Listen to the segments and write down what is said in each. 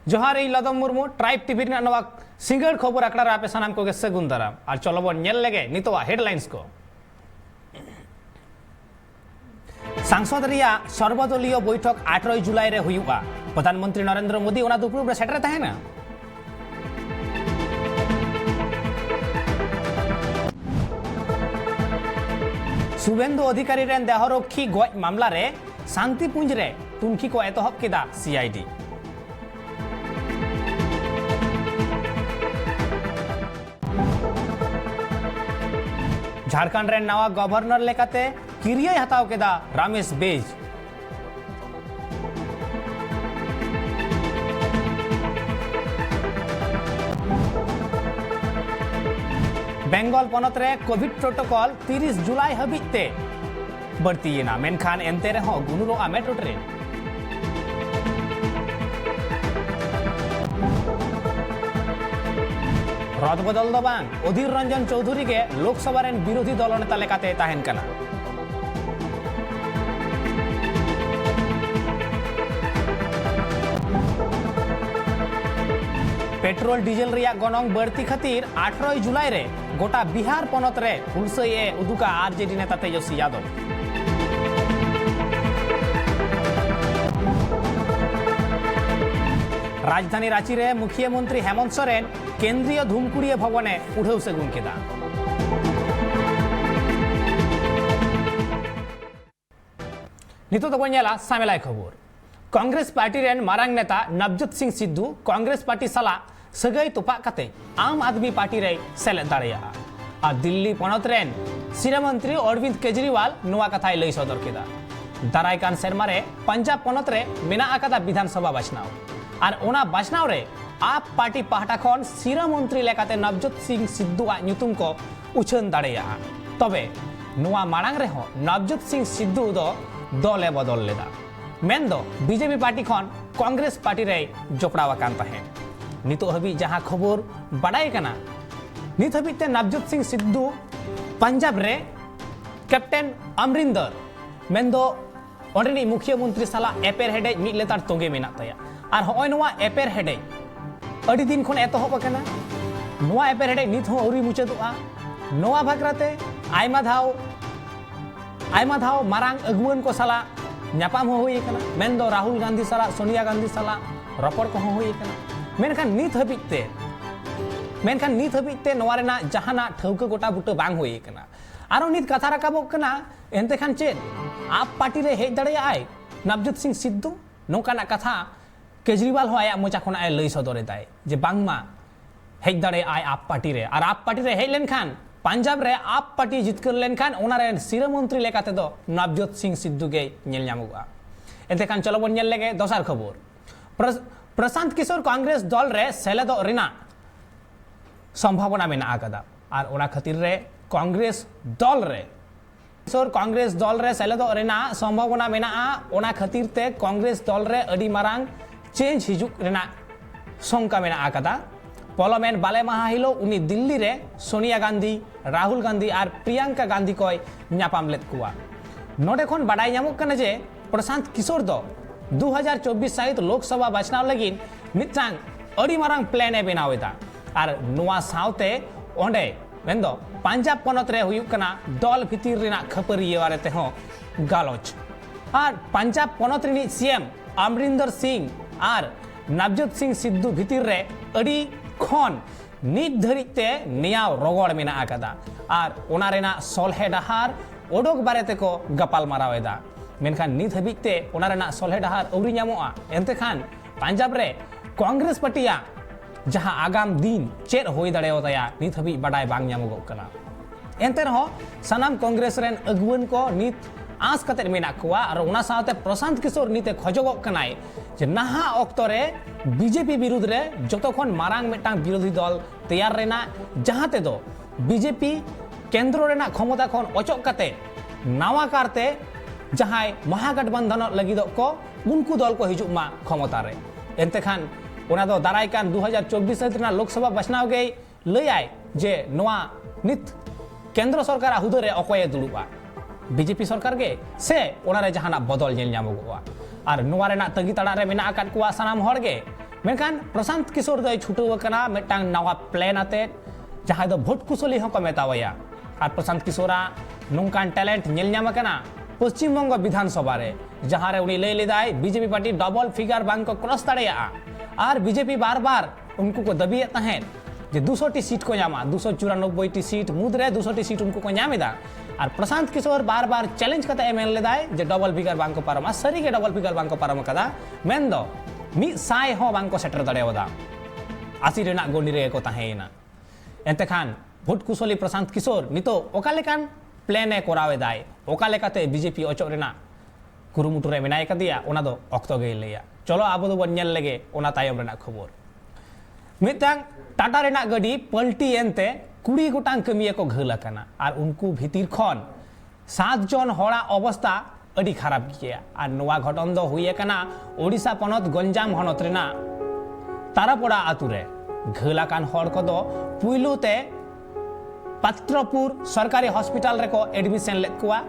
जोहार ᱤᱧ ᱞᱟᱫᱚᱢ ᱢᱩᱨᱢᱩ ᱴᱨᱟइब ᱴᱤভি ᱨᱮᱱᱟᱜ ᱱᱚᱣᱟ ᱥᱤᱸᱜᱟᱹᱲ ᱠᱷᱚᱵᱚᱨ ᱟᱠᱷᱲᱟ ᱨᱮ ᱟᱯᱮ ᱥᱟᱱᱟᱢ ᱠᱚᱜᱮ ᱥᱟᱹᱜᱩᱱ ᱫᱟᱨᱟᱢ ᱟᱨ ᱪᱚᱞᱚ ᱵᱚᱱ ᱧᱮᱞ ᱞᱮᱜᱮ ᱱᱤᱛᱚᱜ ᱦᱮᱰᱞᱟइंᱥ ᱠᱚ। सांसद रिया सर्वदलीय बैठक 18 जुलाई रे हुआ प्रधानमंत्री नरेंद्र मोदी ओना दुपुर रे सेटर तहेना। शुभेंदु अधिकारी रेन देहरक्षी गज मामला रे शांतिपुंज रे तुनखी को एतहब केदा सीआईडी। झारखंड रे नवा गवर्नर लेकाते किरिया हताव केदा रमेश बेज। बेंगल पनत रे कोविड प्रोटोकॉल 30 जुलाई हबीते बढ़तीना मेनखान एनते रे हो गुनुरोआ मेट्रो ट्रेन। रद बदल दो बांग अधीर रंजन चौधरी के लोकसभा रेन विरोधी दल नेता लेकाते ताहेन कना। पेट्रोल डीजल रिया गनंग बढ़ती खातिर 18 जुलाई रे गोटा बिहार पनत रे हुलसई ए उदुका आरजेडी नेता तेजस्वी यादव। राजधानी रांची रे मुख्यमंत्री हेमंत सोरेन केंद्रीय धूमकुड़िया भवने उड़ाऊ सेगुन केदा। नितो तो बनेला सामेलाय खबर। कांग्रेस पार्टी रेन मारांग नेता नवजोत सिंह सिद्धू कांग्रेस पार्टी सला सगई तुपा कते आम आदमी पार्टी रे सेलेद दाड़िया आ दिल्ली पनत रेन शिरामंत्री अरविंद केजरीवाल नुआ कथाय लई सदर केदा। दारायकान सेरमा रे पंजाब पनत रे मेना आकादा विधानसभा बाछनाव और ओना बाछनाव रे आप पार्टी पाहटा खन शिरामंत्री लेकाते नवजोत सिंह सिद्धू आ ᱧᱩᱛᱩᱢ को उछन दाड़िया। तबे नुआ माड़ांग रे हो नवजोत सिंह सिद्धू दो दले बदल लेदा मेन दो बीजेपी पार्टी खन कांग्रेस पार्टी रे जोपड़ावा कान ताहे। नितो हबी जहां खबर बड़ाई कना नित हबी ते नवजोत सिंह सिद्धू पंजाब रे कैप्टन अमरिंदर मेन दो ओंडेनी मुख्यमंत्री साला एपेर हेडे मिट लेतार तोगे मेना ताया और होय नोवा एपेर हेडे अड़ी दिन खन एतहब कना। नोवा एपेर हेडे नित हो औरी मुचादोआ नोवा भागराते आयमा धाव मारांग अगुवन को साला ᱧᱟᱯᱟᱢ हो हुई कना मेन दो राहुल गांधी साला सोनिया गांधी साला रपड़ को हुई कना। मेनखान नित हबीते नोवा रेना जहाना ठौका गोटा बुटा बांग हुई कना। आरो नित कथा राकाबोग कना एनते खान चेद आप पार्टी रे हेज दाड़िया आय नवजोत सिंह सिद्धू नोकाना कथा केजरीवाल हो आया मोचा खना लई सदरे दाय जे बांगमा हेज दाड़िया आय आप पार्टी रे और आप पार्टी रे हेज लेनखान पंजाब रे आप पार्टी जितकर लेनखान ओनारे शिरामंत्री लेकाते दो नवजोत सिंह सिद्धू के नेल ᱧᱟᱢᱚᱜᱼᱟ। एते खान चलो बन नेल लेगे दोसार खबर। प्रशांत किशोर कांग्रेस दल रे सेलेदो रेना संभावना मेना आकादा और ओना खातिर रे कांग्रेस दल रे सेलेदो रेना संभावना मेना ओना खातिर ते कांग्रेस दल रे अडी मारांग चेंज हिजुक रेना शंका मेना आकादा। पलमेन बाले माहा हिलो उनी दिल्ली रे सोनिया गांधी राहुल गांधी और प्रियंका गांधी को ᱧᱟᱯᱟᱢ लेद कुआ। नोडे खन बाडाय ᱧᱟᱢᱚᱜ कना जे प्रशांत किशोर दो 2024 साहित लोकसभा बाछनाव लगिन मिटांग अड़ी मारांग प्लान ए बनावेदा और नुआ सावते ओंडे मेंदो पंजाब पनत रे हुयुक कना दल भितिर रेना खपरिये वारेते हो गालोच और पंजाब पनत रिनी सीएम अमरिंदर सिंह और नवजोत सिंह सिद्धू भितिर रे अड़ी खन नित धरिते नियाव रगड़ मेना आकादा और ओना रेना सलहे डहार ओडोक बारेते को गपाल मारावेदा। मेनखान नित हबीते ओना रेना सलहे डहार औरी ᱧᱟᱢᱚᱜᱼᱟ एनते खान पंजाब रे कांग्रेस पार्टिया जहां आगाम दिन चेर होई दाड़ेवताया नित हबी बाडाय बांग ᱧᱟᱢᱚᱜᱚᱜ कना। एनते रहो सनाम कांग्रेस रेन अगुवन को नित आस कते मेना कुआ और ओना साथे प्रशांत किशोर निते खजगोग कनाय जे नाहा ऑक्टो रे बीजेपी विरुद्ध रे जतोखन मारांग मेटांग विरोधी दल तैयार रेना जहाते दो बीजेपी केंद्र रेना क्षमता खन अचक कते नावा कारते जहां महागठबंधन लगी को उनको दल को हिजुक मा क्षमता रे। एनते खान ओना दो दारायकान 2024 साहित रेना लोकसभा बाछनाव गे लई आय जे नोआ नित केंद्र सरकार हुदो रे अकय दुलुबा बीजेपी सरकार के से ओनारे जहाना बदल नेल ᱧᱟᱢᱚᱜᱚᱜᱼᱟ और ᱱᱚᱣᱟ ᱨᱮᱱᱟᱜ ᱛᱟᱹᱜᱤ ᱛᱟᱲᱟᱜ ᱨᱮ ᱢᱮᱱᱟᱜ ᱟᱠᱟᱫ ᱠᱚᱣᱟ ᱥᱟᱱᱟᱢ ᱦᱚᱲ ᱜᱮ मेखान प्रशांत किशोर दो छुटो कना मिटांग नवा प्लान आते जहां दो भोट कुशली हों को मेतावया और प्रशांत किशोरा नोंकान टैलेंट नेल ᱧᱟᱢ कना पश्चिम बंग विधानसभा रे जहां रे उनी लई लेदाय बीजेपी पार्टी डबल फिगर बांग को क्रॉस दाड़ेया और बीजेपी बार बार उनको को दबिए तहेन जे 200 टी सीट को ᱧᱟᱢᱟ 294 टी सीट मुद्रे 200 टी सीट उनको को ᱧᱟᱢᱮदा और प्रशांत किशोर बार बार चैलेंज कते एमएल लेदाय जे डबल फिगर बांग को पारमा सरी के डबल फिगर बांग को पारम कदा मेन दो मी साय हो बांग को सेटर दाड़ेवदा आसी रेना गोनी रे को तहेना एंते खान भोट कुशली प्रशांत किशोर नितो ओका लेकान प्लान करावेदाय ओका लेकाते बीजेपी अचो रेना कुरुमुटु रे मेनाय कदिया ओना दो अक्तो गे लेया चलो आबो दो बन नेल लेगे ओना तायम रेना खबर मितांग टाटा रेना गडी पलटी एनते 20 गोटांग कमिया को घल आकना और उनको भीतर खन 7 जन हड़ा अवस्था अडी खराब गया और नवा घटन दो हुई कना ओडिशा पनत गंजाम हनत रेना तारापड़ा आतु रे घल आकान हड़ को दो पुइलुते पात्रपुर सरकारी हॉस्पिटल रे को एडमिशन ले कुआ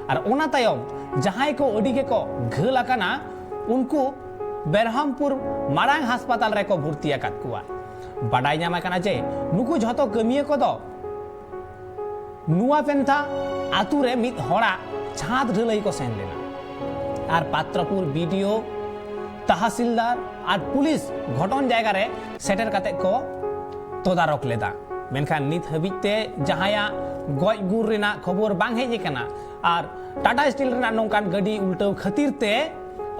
और ओना तायम जहां को ओडी के को घल आकाना उनको बेरहमपुर मारांग अस्पताल रे को भर्ती आकात कुआ बाडाय ᱧᱟᱢ आकाना जे नुकु झतो कमिया को दो नुआ पेंथा आतु रे मिद हड़ा छाद ढलई को सेन लेना और पात्रपुर बीडीओ तहसीलदार और पुलिस घटन जायगा रे सेटर काते को तदारक लेदा मेनखान नित हबिते जहाया गज गुर रेना खबर बांग हेज कना और टाटा स्टील रेना नोंकान गडी उल्टो खातिर ते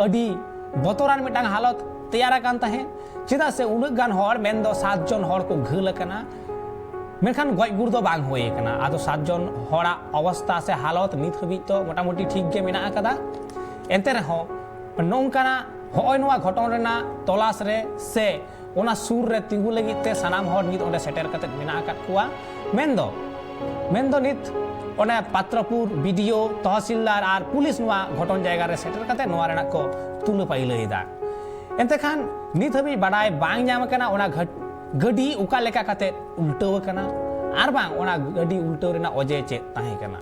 अडी बतरान मिटांग हालत तैयार कान तहे चिदा से उन गान हर मेन दो 7 जन हर को घल कना मेनखान गज गुर दो बांग होय कना आदो 7 जन हड़ा अवस्था से हालत नित हबि तो मोटामोटी ठीक गे मेना कदा एंते रहो नोंकाना होय नोवा घटन रेना तलाश रे से ओना सुर रे तिंगु लगी ते सनाम हर नित ओंडे सेटर कते मेना कात कुआ मेन दो नित ओने पात्रपुर बीडीओ तहसीलदार और पुलिस नोवा घटन जायगा रे सेटर कते नोवा रेना को तुल पाई लईदा एंते खान नित हबि बाडाय बांग ᱧᱟᱢ कना ओना गडी उका लेका कते उल्टो कना आर बांग ओना गडी उल्टो रेना अजे चे ताहे कना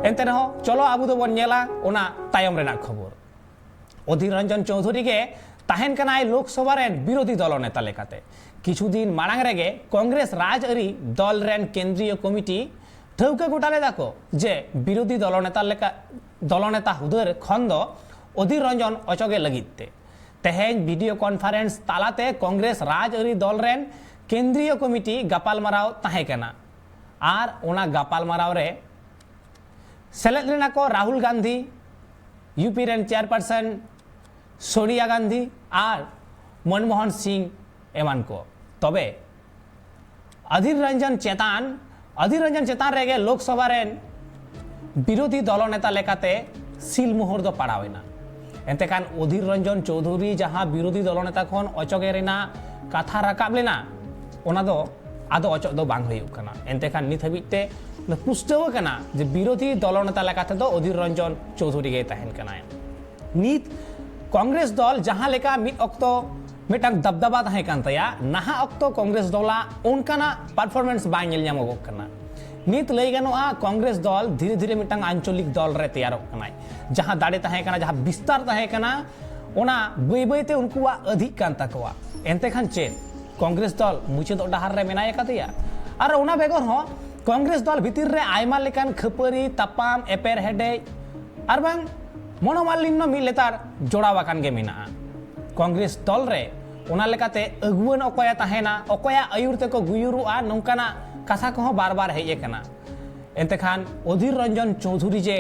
एंते रहो चलो आबु दो बन नेला ओना तायम रेना खबर अधीर रंजन चौधरी के ताहेन कनाय लोकसभा रेन विरोधी दल नेता लेकाते किछु दिन मारांग रेगे कांग्रेस राजआरी दल रेन केंद्रीय कमिटी ठौका गोटाले दाको जे विरोधी दल नेता हुदर खंद अधीर रंजन अचगे लगिते तेहेन वीडियो कॉन्फ्रेंस तालाते कांग्रेस राजआरी दल रेन केंद्रीय कमिटी गापाल माराव ताहे कना आर ओना गापाल माराव रे सेलेद रेना को Rahul Gandhi UP rain chairperson Sonia Gandhi और मनमोहन सिंह एमान को तबे अधीर रंजन चेतान रेगे लोकसभा रेन विरोधी दल नेता लेकाते सील मोहर दो पड़ावेना एंते कान अधीर रंजन चौधरी जहां विरोधी दल नेता खन अचगे रेना कथा राकाब लेना ओना दो आदो अचग दो बांग हुई कना एंते कान नित हबिते पुष्टव कना जे विरोधी दल नेता लेकाते दो अधीर रंजन चौधरी गे ताहेन कना नित कांग्रेस दल जहां लेका मिद अक्तो मिटांग दबदबा ताहे कान तया नाहा अक्तो कांग्रेस दला उनकाना परफॉर्मेंस बाय नेल ᱧᱟᱢᱚᱜ कना नित लई गनोआ कांग्रेस दल धीरे धीरे मिटांग आंचलिक दल रे तैयारक कनाय जहां दाड़े ताहे कना जहां विस्तार ताहे कना ओना बई बईते उनकुआ अधिक कान तकवा एंते खान चे कांग्रेस दल मुचाद डाहार रे मेनाय कदिया और ओना बेगर हो कांग्रेस दल भीतर रे आयमा लेकान खपरी तापाम एपेर हेडे और बांग मनोमालिन्य मिद लेतार जोड़ाव आकान गे मेना कांग्रेस दल रे ओना लेकाते अगुवन अकया ताहेना अकया आयुर तेको गुयुरुआ नोंकाना कथा को बार बार हेज कना एंते खान अधीर रंजन चौधरी जे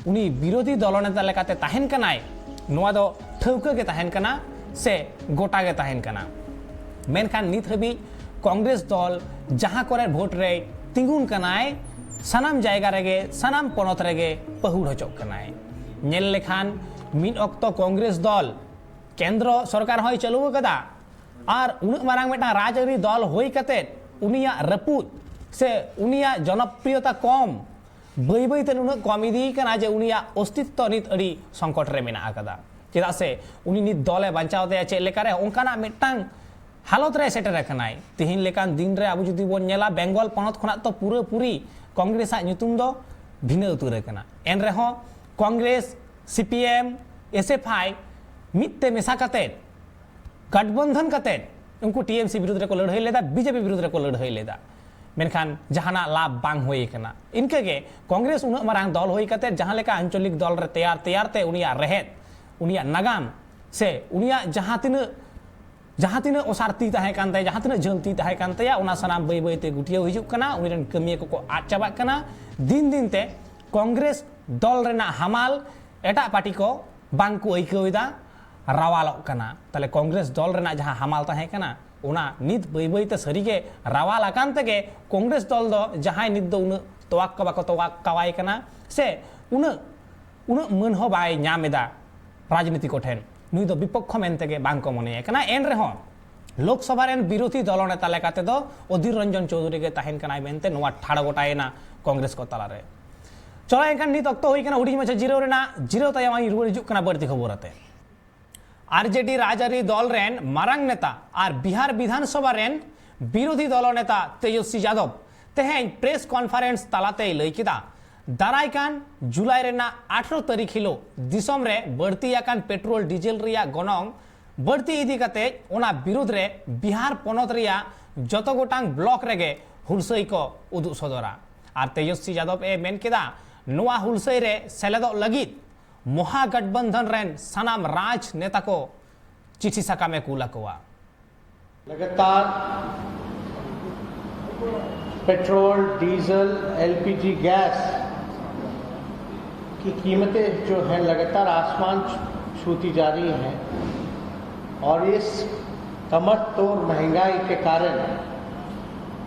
उनी विरोधी दल नेता लेकाते ताहेन कनाय नोआ दो ठौका गे ताहेन कना से गोटा गे ताहेन कना मेनखान नित हबि कांग्रेस दल जहां करे भोट रे तिंगुन कनाय सनाम जायगा रेगे सनाम पनत रेगे पहुड़ हचक कनाय नेल लेखान मिद अक्तो कांग्रेस दल केंद्र सरकार होय चालू कदा और उन मारांग मेटा राजआरी दल होय कते उनिया रपुद से उनिया जनप्रियता कम बई बईते उन कम इदी कना जे उनिया अस्तित्व नित अड़ी संकट रे मेना आकदा चेदा से उनी नित दले बांचाव दे चे लेकारे ओंकाना मिटांग हालत रे सेटर कनाय तिहिन लेकान दिन रे आबु जुदी बोन नेला बेंगल पनत खना तो पूरा पूरी कांग्रेस ᱧᱩᱛᱩᱢ दो भिन्न उतुर कना एन रेहो कांग्रेस सीपीएम एसएफआई मित्ते मेसा कते गठबंधन कते उनको टीएमसी विरुद्ध को लड़ाई लेदा बीजेपी विरुद्ध को लड़ाई लेदा मेनखान जहाना लाभ बांग होई कना इनके के कांग्रेस उन मारांग दल होई कते जहां लेका आंचलिक दल रे तैयार ते उनिया रहेत उनिया नगाम से उनिया जहां तिना ओसारती ताहे कानते जहां तिना जलती ताहे कानते उना सनाम बई बई ते गुटिया हिजुक कना उनिरन कमिया को आद चाबा कना दिन दिन ते कांग्रेस दल रेना हमाल एटा पार्टी को बांग को ऐकौदा रावालक कना ताले कांग्रेस दल रेना जहां हमाल ताहे कना उना नित बई बई ते सरीगे रावाल आकान तेगे कांग्रेस दल दो जहां नित दो उन तोवाक का बाको तोवाक कावाई कना से उन मन हो बाय ᱧᱟᱢᱮᱫᱟ राजनीति को ठेन नुई दो विपक्ष मेनतेगे बांग को मने कना एन रेहो लोकसभा रेन विरोधी दल नेता लेकाते दो अधीर रंजन चौधरी के ताहेन कनाय मेनते नोवा ठाड़ गोटायना कांग्रेस को तालारे चलो एनखान नित अक्तो होई कना हुडी मचा जिरो तायम आइ रुवार हिजुक कना बर्ती खबर आते आरजेडी राजारी दल रेन मारांग नेता और बिहार विधानसभा रेन विरोधी दल नेता तेजस्वी यादव तेहें प्रेस कॉन्फ्रेंस तालाते लई किदा दारायकान जुलाई रेना 18 तारीख हिलो दिसम रे बढ़ती आकान पेट्रोल डीजल रिया गनंग बढ़ती इदी कते ओना विरोध रे बिहार पनत रिया जतो गोटांग ब्लॉक रेगे हुलसई को उदु सदरा और तेजस्वी यादव ए मेन किदा नोआ हुलसई रे सेलेदो लगित महागठबंधन रेन सनाम राज नेता को चिठी साकामे कूला कोआ लगातार पेट्रोल डीजल एलपीजी गैस की कीमतें जो हैं लगातार आसमान छूती जा रही हैं और इस कमर तोड़ महंगाई के कारण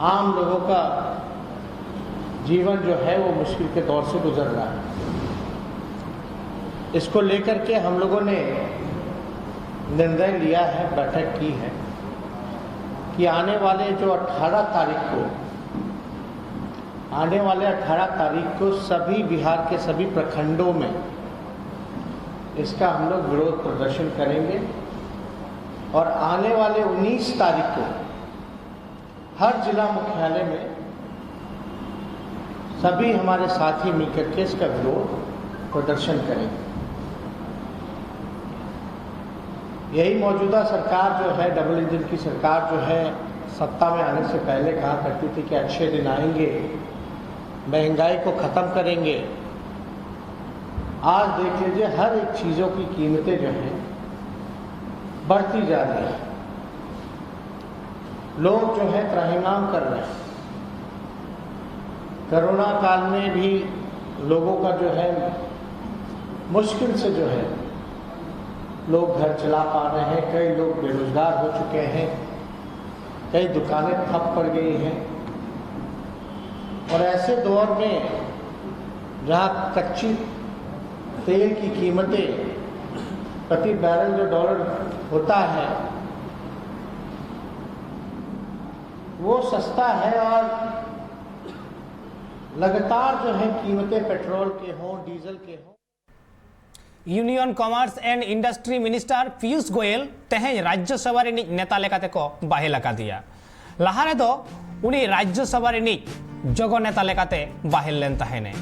आम लोगों का जीवन जो है वो मुश्किल के दौर से गुजर रहा है। इसको लेकर के हम लोगों ने निर्णय लिया है, बैठक की है कि आने वाले 18 तारीख को सभी बिहार के सभी प्रखंडों में इसका हम लोग विरोध प्रदर्शन करेंगे और आने वाले 19 तारीख को हर जिला मुख्यालय में सभी हमारे साथी मिलकर के इसका विरोध प्रदर्शन करेंगे। यही मौजूदा सरकार जो है डबल इंजन की सरकार जो है सत्ता में आने से पहले कहा करती थी कि अच्छे दिन आएंगे, महंगाई को ख़त्म करेंगे। आज देख लीजिए हर एक चीज़ों की कीमतें जो हैं बढ़ती जा रही है। लोग जो है त्राहिमाम कर रहे हैं। कोरोना काल में भी लोगों का जो है मुश्किल से जो है लोग घर चला पा रहे हैं, कई लोग बेरोजगार हो चुके हैं, कई दुकानें ठप पड़ गई हैं। और ऐसे दौर में जहाँ कच्ची तेल की कीमतें प्रति बैरल जो डॉलर होता है वो सस्ता है और लगातार जो है कीमतें पेट्रोल के हों डीजल के हों। Union commerce and industry minister Piyush Goyal तेहें राज्यसभा रिनिज नेता लेकाते को बाहे लगा दिया। लहारे दो उनी राज्यसभा रिनिज जगो नेता लेकाते बाहेल लेन ताहेने।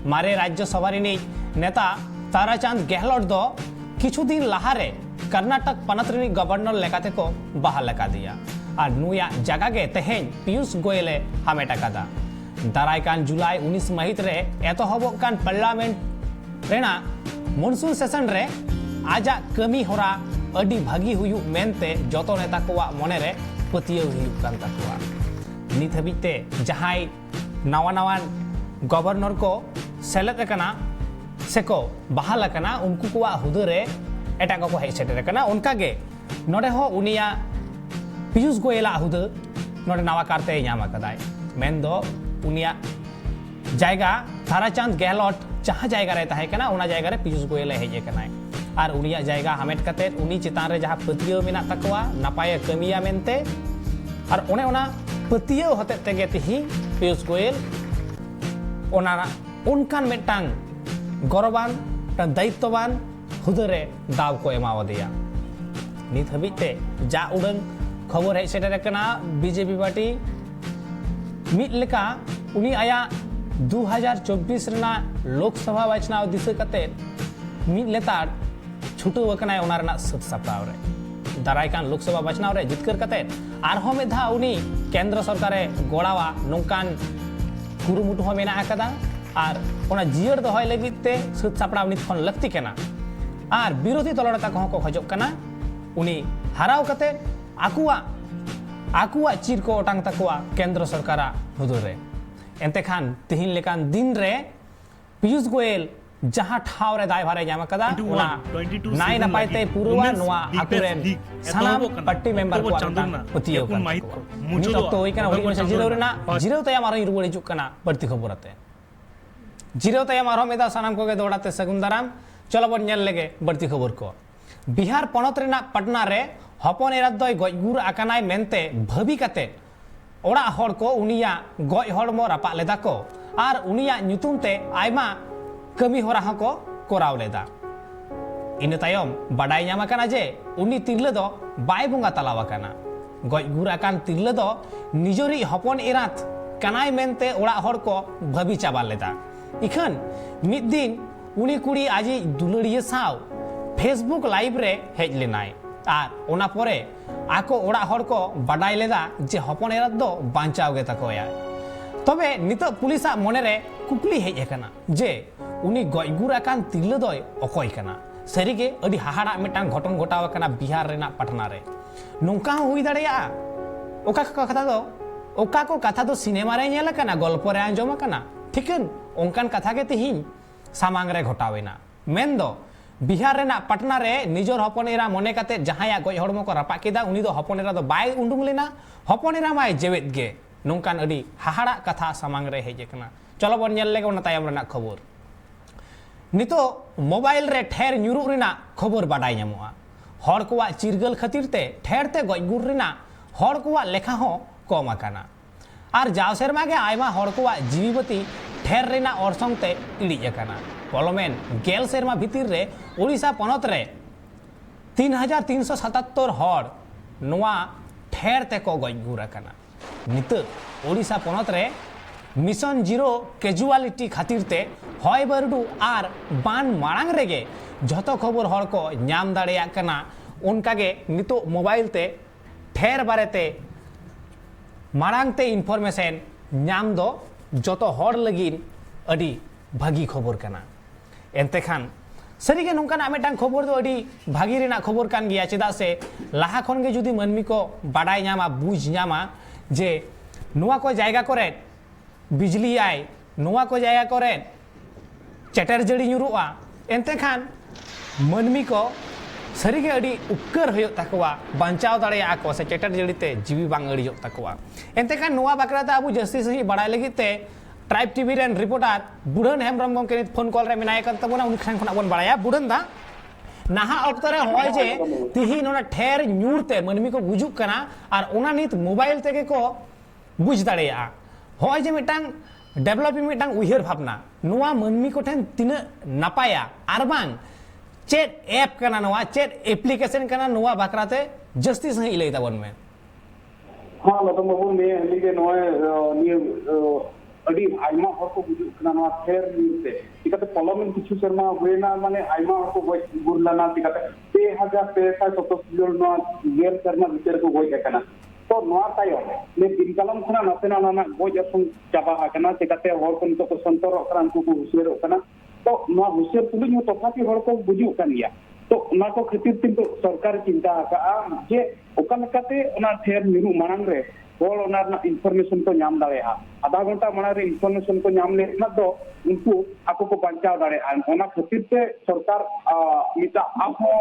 मारे राज्यसभा रिनिज नेता ताराचंद गहलोत दो किछु दिन लहारे कर्नाटक पनत रिनिज गवर्नर लेकाते को बाहा लगा दिया और नुया जगह के तेहें पीयूष गोयले हामेटा कदा। दारायकान जुलाई 19 महित रे एतोहबोग कान पार्लियामेंट रेना मॉनसून सेशन रे आजा कमी होरा अडी भागी हुयु मेनते जतो नेता कोवा मने रे पतियो हुयु कान ताकोवा। नित हबिते जहाई नवा नवा गवर्नर को सेलेक्ट कना सेको बहाल कना उनको कोवा हुदे रे एटा को हेज सेटर कना उनका गे नोडे हो उनिया पीयूष गोयला हुदे नोडे नवा कारते ᱧᱟᱢ आकदाय मेनदो उनिया जायगा ताराचंद गहलोत जहाँ जायगा रे ताहे कना उना जायगा रे पीयूष गोयल हेजे कनाय और उनिया जायगा हामेट कते उनी चितान रे जहाँ पतियो मेना तकवा नापाय कमिया मेनते और ओने ओना पतियो होते तेगे तिही पीयूष गोयल ओना उनकान मेटांग गौरवान दायित्ववान हुदे रे दाव को एमावदिया। नित हबिते जा उडंग खबर हेज सेटर कना बीजेपी पार्टी मिद लेका उनी आया 2024 रेना लोकसभा बाचनाव दिशा कते मिद लेतार छुटू वकनाय ओना रेना सत सप्ताह रे दारायकान लोकसभा बचनाव रे जितकर कते आरहो में धा उनी केंद्र सरकारे गोड़ावा नोंकान कुरुमुटु हो मेना आकादा और ओना जियर दोहय लगित ते सुत सापड़ा नित खन लक्ति केना और विरोधी दलनेता को खजोग कना उनी हराव कते आकुआ चिर को ओटांग तकवा केंद्र सरकारा हुदुर रे एंते खान तिहिन लेकान दिन रे पीयूष गोयल जहां ठाव रे दायभारे जामा कदा ओना नाय नपाय ते पुरवा नोआ आकुरेन सनाम पट्टी मेंबर को पतियो नित तो ओई कना ओई से जिरो तया मारो रुवड़ हिजुक कना बढ़ती खबरते जिरो तया मारो मेदा सनाम को के दौड़ाते सगुन दाराम चलो बन नेल लेगे बढ़ती खबर को बिहार पनत रेना पटना रे हपन एरा दय गजगुर आकानाय मेनते भाबी कते ओड़ा हड़ को उनिया गज हड़मो रापा लेदा को आर उनिया ᱧᱩᱛᱩᱢ ते आयमा कमी होरा को कोराव लेदा इन तायम बाडाय ᱧᱟᱢ आकाना जे उनी तिरले दो बाय बुंगा तलावा काना गजगुर आकान तिरले दो निजोरी हपन एरात कानाय मेनते ओड़ा हड़ को भाबी चाबा लेदा इखन मिद दिन उनी कुड़ी आजी दुलड़िया साव फेसबुक लाइव रे हेज लेनाय और ओना परे आको ओड़ा हड़ को बाडाय लेदा जे हपन एरात दो बांचाव गे ताकोया तबे नित पुलिसा मने रे कुकली हेज एकना जे उनी गजगुर आकान तिरले दय अकय काना सरीगे अडी हाहाड़ा मिटांग घटन घटाव काना बिहार रेना पटना रे नोंका हुई दाड़ेया ओका को कथा दो सिनेमा रे नेला काना गल्प रे आंजम काना ठीकन ओंकान कथा के तिहिन सामांग रे घटावेना मेन दो बिहार रेना पटना रे निजोर हपन एरा मने काते जहाया गज हड़मो को रापा केदा उनी दो हपन एरा दो बाय उंडुंग लेना हपन एरा माय जेवेत गे नोंकान अडी हाहाड़ा कथा सामांग रे हेज एकना चलो बन नेल लेगे ओना तायम रेना खबर नितो मोबाइल रे ठेर ᱧᱩᱨᱩᱜ रेना खबर बाडाय ᱧᱟᱢᱚᱜᱼᱟ हड़ कोवा चिरगल खातिर ते ठेर ते गजगुर रेना हड़ कोवा लेखा हो कम आकाना आर जाव सेरमा गे आयमा हड़ कोवा जीवीबती ठेर रेना अरसंग ते इडिज आकाना पलमेन गेल सेरमा भितिर रे ओडिशा पनत रे 3377 हड़ नोआ ठेर ते को गजगुर आकाना नित ओडिशा पनत रे मिशन जीरो कैजुअलिटी खातिर ते हय बारुडू आर बान मांग रेगे झतो खबर हड़ को नाम दाड़ेया कना उनकागे नितो मोबाइल ते ठेर बारेते मांग ते इनफॉर्मेशन नाम दो जतो हड़ लगिन अडी भागी खबर कना एनते खान सरीगे नोंकाना मिटांग खबर दो अडी भागी रेना खबर कान गिया चेदा से लाहा खन गे जुदी मनमी को बाडाय ᱧᱟᱢᱟ बुझ ᱧᱟᱢᱟ जे नोआ को जायगा करे बिजली आय नोआ को जायगा करे चेटर जड़ी ᱧᱩᱨᱩᱜᱼᱟ एनते खान मनमी को सरीगे अडी उपकर होयो ताकवा बांचाव दाड़ेया को से चेटर जड़ीते जीवी बांग अड़ियो ताकवा एनते खान नोआ बाकराते आबू जस्ती सही बाडाय लगिते ट्राइब टीवी रेन रिपोर्टर बुढ़न हेमब्रम गमके फोन कॉल रे मेनाय कन तबना उनी खान खना बन बाड़ाया बुढ़न दा नाहा अक्त रे होय जे तिहिन ओना ठेर ᱧᱩᱨते मनमी को गुजुक कना और ओना नित मोबाइल तेगे को बुझ दाड़ेया होय जे मिटांग डेवलपिंग मिटांग उहिर भावना नोआ मनमी को ठेन तिना नापाया आर बांग चेट ऐप कना नोआ चेट एप्लीकेशन कना नोआ बाकराते जस्ती सही इलै ताबन में हां लतम बाबू ने हलीगे नोए निये अडी आइमा हर को बुझु कना नोआ फेर निते तिकाते पलमेन किछु शर्मा होएना माने आइमा हर को गय गुरलाना तिकाते 2377 नोआ गेल शर्मा भीतर को गय कना तो नोआ तायो ने दिनकालम खना नसेना नाना गय असं चाबा आकना तिकाते हर को नितो को संतर अकरान को हुसेर कना तो नोआ हुसेर पुलिस में तथापि हर को बुझु कनिया तो ना को खातिर तिंतो सरकार चिंता का जे ओका लकाते ओना ठेर निरु मानंग रे हर ओना इनफॉरमेशन को नाम दाड़ेया आधा घंटा माना रे इनफॉरमेशन को नाम लेना तो उनको आपको को बचाव दाड़ेया ओना खातिर ते सरकार मिटा आपो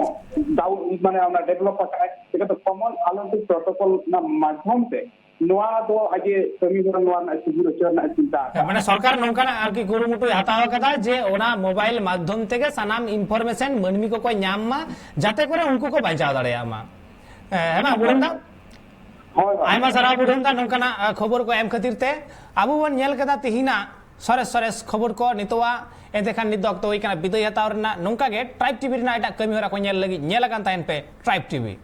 दाउ माने ओना डेवलप का है तो कॉमन ओलंपिक प्रोटोकॉल ना माध्यम से नोआ दो आगे कमी होरा नोआ ना सिगुर चरना चिंता माने सरकार नोंकाना आरकी गुरुमुटु हताव कदा जे ओना मोबाइल माध्यम तेगे सनाम इनफॉरमेशन मनमी को नाम मा जाते करे उनको को बचाव दाड़ेया मा हेमा बुढ़ंदा आयमा सारा बुढ़ंदा नोंकाना खबर को एम खातिर ते आबू बन नेल कदा तिहिना सरेस खबर को नितोआ एते खान नित दक्तो होई कना बिदय हताव रेना नोंका गे ट्राइब टीवी रेना एटा कमी होरा को नेल लगी नेल कान तायन पे ट्राइब टीवी